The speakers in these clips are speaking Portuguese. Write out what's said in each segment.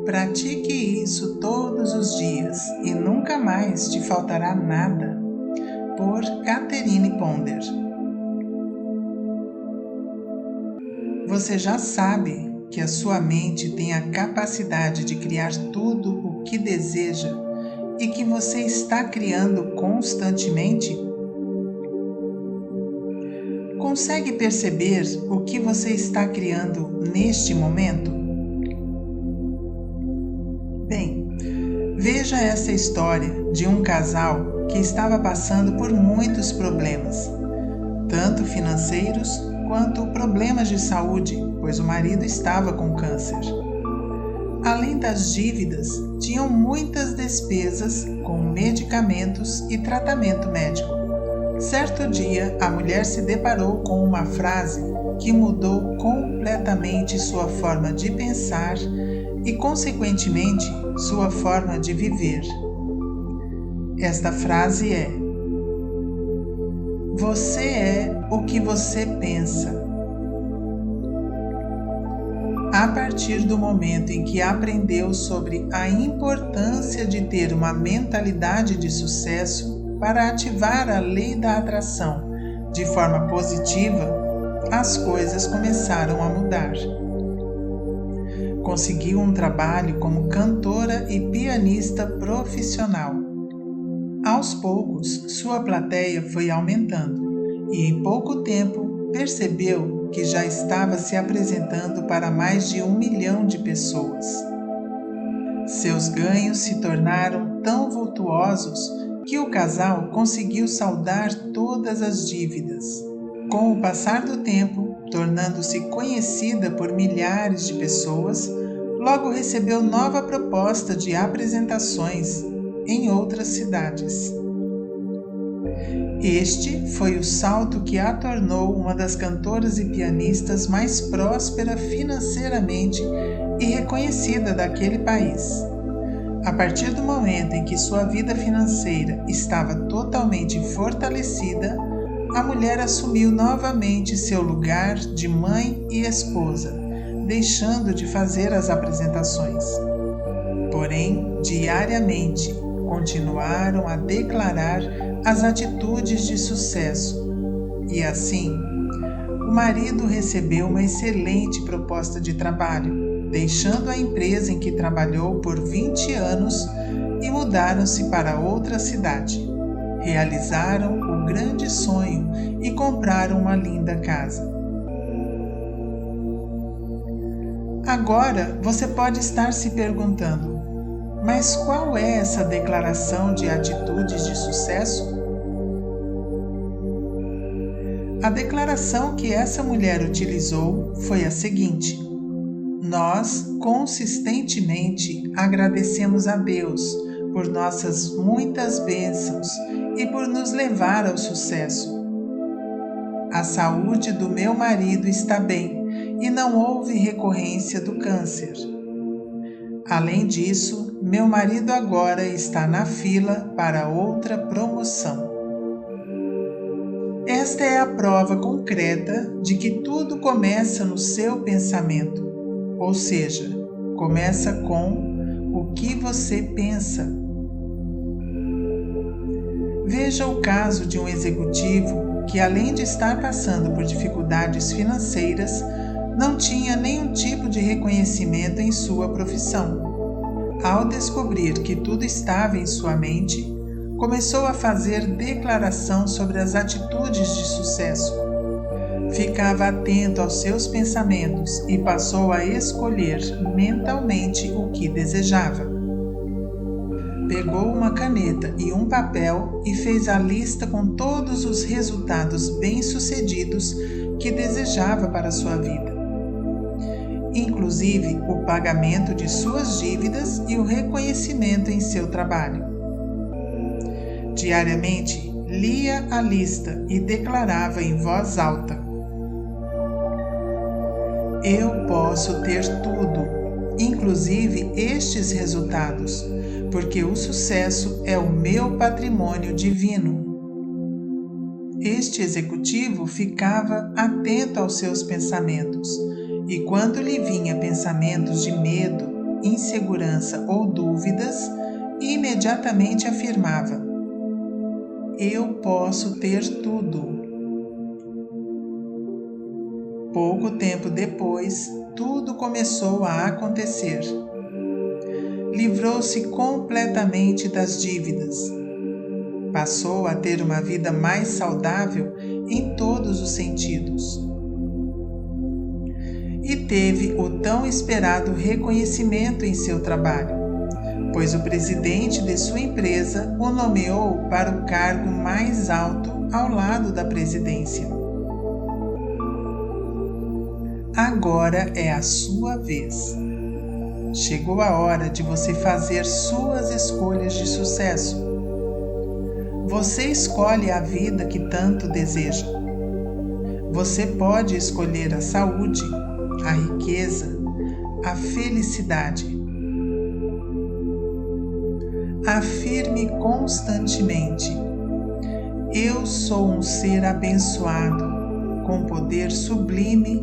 Pratique isso todos os dias e nunca mais te faltará nada. Por Catherine Ponder. Você já sabe que a sua mente tem a capacidade de criar tudo o que deseja e que você está criando constantemente? Consegue perceber o que você está criando neste momento? Bem, veja essa história de um casal que estava passando por muitos problemas, tanto financeiros quanto problemas de saúde, pois o marido estava com câncer. Além das dívidas, tinham muitas despesas com medicamentos e tratamento médico. Certo dia, a mulher se deparou com uma frase que mudou completamente sua forma de pensar e, consequentemente, sua forma de viver. Esta frase é: você é o que você pensa. A partir do momento em que aprendeu sobre a importância de ter uma mentalidade de sucesso para ativar a lei da atração de forma positiva, as coisas começaram a mudar. Conseguiu um trabalho como cantora e pianista profissional. Aos poucos, sua plateia foi aumentando e, em pouco tempo, percebeu que já estava se apresentando para mais de 1 milhão de pessoas. Seus ganhos se tornaram tão vultuosos que o casal conseguiu saldar todas as dívidas. Com o passar do tempo, tornando-se conhecida por milhares de pessoas, logo recebeu nova proposta de apresentações em outras cidades. Este foi o salto que a tornou uma das cantoras e pianistas mais próspera financeiramente e reconhecida daquele país. A partir do momento em que sua vida financeira estava totalmente fortalecida, a mulher assumiu novamente seu lugar de mãe e esposa, deixando de fazer as apresentações. Porém, diariamente, continuaram a declarar as atitudes de sucesso. E assim, o marido recebeu uma excelente proposta de trabalho, deixando a empresa em que trabalhou por 20 anos e mudaram-se para outra cidade. Realizaram o grande sonho e compraram uma linda casa. Agora você pode estar se perguntando: mas qual é essa declaração de atitudes de sucesso? A declaração que essa mulher utilizou foi a seguinte: nós consistentemente agradecemos a Deus por nossas muitas bênçãos e por nos levar ao sucesso. A saúde do meu marido está bem e não houve recorrência do câncer. Além disso, meu marido agora está na fila para outra promoção. Esta é a prova concreta de que tudo começa no seu pensamento, ou seja, começa com o que você pensa. Veja o caso de um executivo que, além de estar passando por dificuldades financeiras, não tinha nenhum tipo de reconhecimento em sua profissão. Ao descobrir que tudo estava em sua mente, começou a fazer declaração sobre as atitudes de sucesso. Ficava atento aos seus pensamentos e passou a escolher mentalmente o que desejava. Pegou uma caneta e um papel e fez a lista com todos os resultados bem-sucedidos que desejava para sua vida, inclusive o pagamento de suas dívidas e o reconhecimento em seu trabalho. Diariamente, lia a lista e declarava em voz alta: eu posso ter tudo, inclusive estes resultados, porque o sucesso é o meu patrimônio divino. Este executivo ficava atento aos seus pensamentos, e quando lhe vinha pensamentos de medo, insegurança ou dúvidas, imediatamente afirmava: eu posso ter tudo. Pouco tempo depois, tudo começou a acontecer. Livrou-se completamente das dívidas. Passou a ter uma vida mais saudável em todos os sentidos. E teve o tão esperado reconhecimento em seu trabalho, pois o presidente de sua empresa o nomeou para o cargo mais alto ao lado da presidência. Agora é a sua vez. Chegou a hora de você fazer suas escolhas de sucesso. Você escolhe a vida que tanto deseja. Você pode escolher a saúde, a riqueza, a felicidade. Afirme constantemente: eu sou um ser abençoado, com poder sublime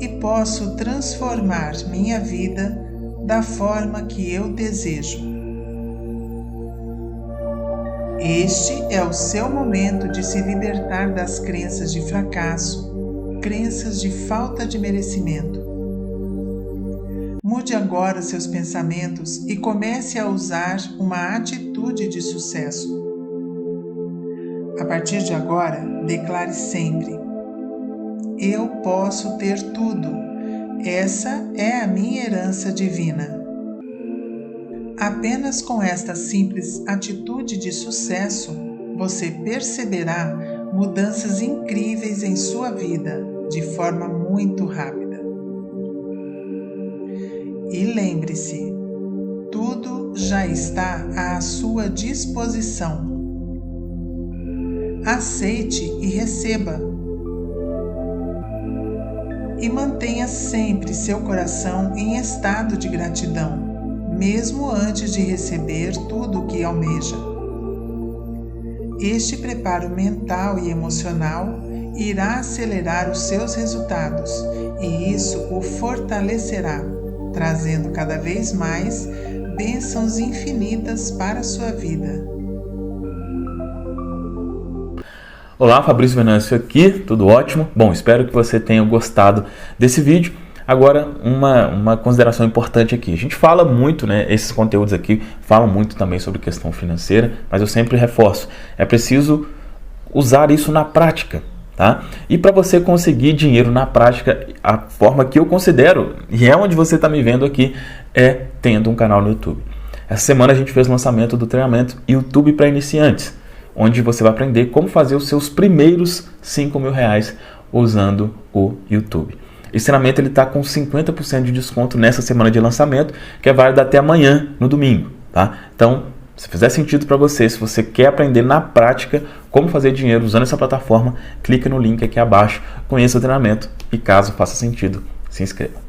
e posso transformar minha vida da forma que eu desejo. Este é o seu momento de se libertar das crenças de fracasso, crenças de falta de merecimento. Mude agora seus pensamentos e comece a usar uma atitude de sucesso. A partir de agora, declare sempre: eu posso ter tudo. Essa é a minha herança divina. Apenas com esta simples atitude de sucesso, você perceberá mudanças incríveis em sua vida de forma muito rápida. E lembre-se, tudo já está à sua disposição. Aceite e receba. E mantenha sempre seu coração em estado de gratidão, mesmo antes de receber tudo o que almeja. Este preparo mental e emocional irá acelerar os seus resultados e isso o fortalecerá, trazendo cada vez mais bênçãos infinitas para a sua vida. Olá, Fabrício Venâncio aqui, tudo ótimo? Bom, espero que você tenha gostado desse vídeo. Agora, uma consideração importante aqui. A gente fala muito, esses conteúdos aqui falam muito também sobre questão financeira, mas eu sempre reforço, é preciso usar isso na prática, tá? E para você conseguir dinheiro na prática, a forma que eu considero, e é onde você está me vendo aqui, é tendo um canal no YouTube. Essa semana a gente fez o lançamento do treinamento YouTube para iniciantes, onde você vai aprender como fazer os seus primeiros R$5.000 usando o YouTube. Esse treinamento está com 50% de desconto nessa semana de lançamento, que é válido até amanhã, no domingo. Tá? Então, se fizer sentido para você, se você quer aprender na prática como fazer dinheiro usando essa plataforma, clica no link aqui abaixo, conheça o treinamento e caso faça sentido, se inscreva.